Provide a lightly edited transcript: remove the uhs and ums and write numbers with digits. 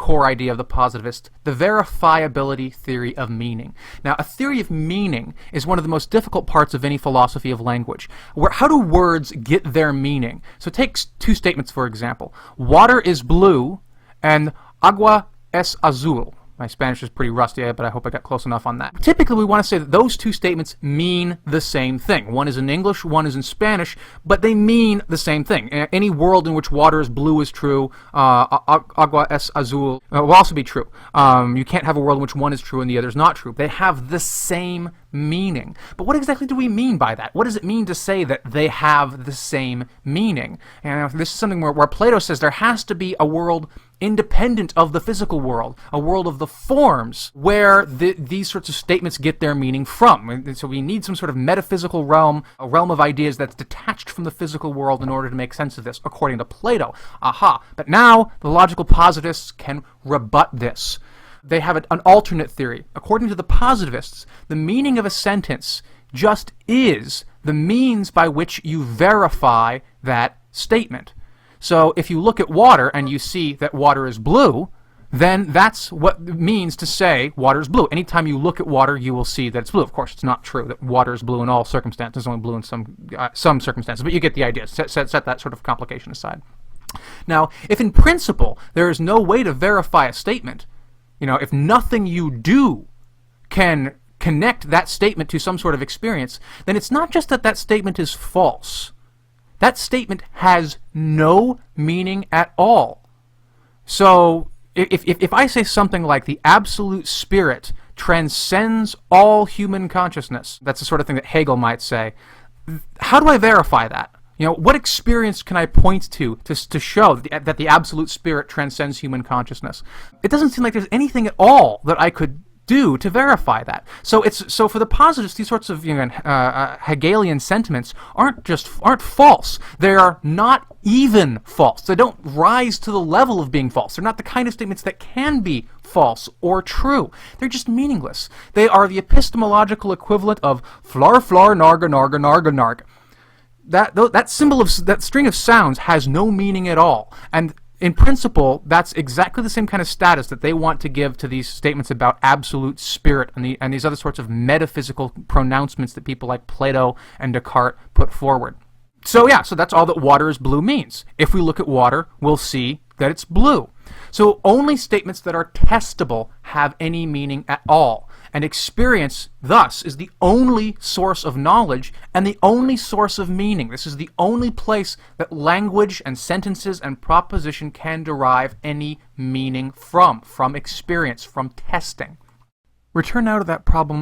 core idea of the positivist, the verifiability theory of meaning. Now, a theory of meaning is one of the most difficult parts of any philosophy of language. How do words get their meaning? So take two statements, for example. Water is blue and agua es azul. My Spanish is pretty rusty, but I hope I got close enough on that. Typically, we want to say that those two statements mean the same thing. One is in English, one is in Spanish, but they mean the same thing. Any world in which water is blue is true. Agua es azul will also be true. You can't have a world in which one is true and the other is not true. They have the same meaning. But what exactly do we mean by that? What does it mean to say that they have the same meaning? And this is something where Plato says there has to be a world independent of the physical world, a world of the forms where these sorts of statements get their meaning from. And so we need some sort of metaphysical realm, a realm of ideas that's detached from the physical world in order to make sense of this, according to Plato. Aha! But now the logical positivists can rebut this. They have an alternate theory. According to the positivists, the meaning of a sentence just is the means by which you verify that statement. So if you look at water and you see that water is blue, then that's what it means to say water is blue. Anytime you look at water, you will see that it's blue. Of course, it's not true that water is blue in all circumstances. It's only blue in some circumstances, but you get the idea. Set that sort of complication aside. Now, if in principle there is no way to verify a statement, if nothing you do can connect that statement to some sort of experience, then it's not just that that statement is false. That statement has no meaning at all. So if I say something like the absolute spirit transcends all human consciousness, that's the sort of thing that Hegel might say, how do I verify that? What experience can I point to show that the absolute spirit transcends human consciousness? It doesn't seem like there's anything at all that I could do to verify that. So for the positivists, these sorts of Hegelian sentiments aren't false. They are not even false. They don't rise to the level of being false. They're not the kind of statements that can be false or true. They're just meaningless. They are the epistemological equivalent of flar flar narga narga narga narga. That symbol of that string of sounds has no meaning at all. And in principle, that's exactly the same kind of status that they want to give to these statements about absolute spirit and these other sorts of metaphysical pronouncements that people like Plato and Descartes put forward. So that's all that water is blue means. If we look at water, we'll see that it's blue. So only statements that are testable have any meaning at all. And experience, thus, is the only source of knowledge and the only source of meaning. This is the only place that language and sentences and proposition can derive any meaning from experience, from testing. Return now to that problem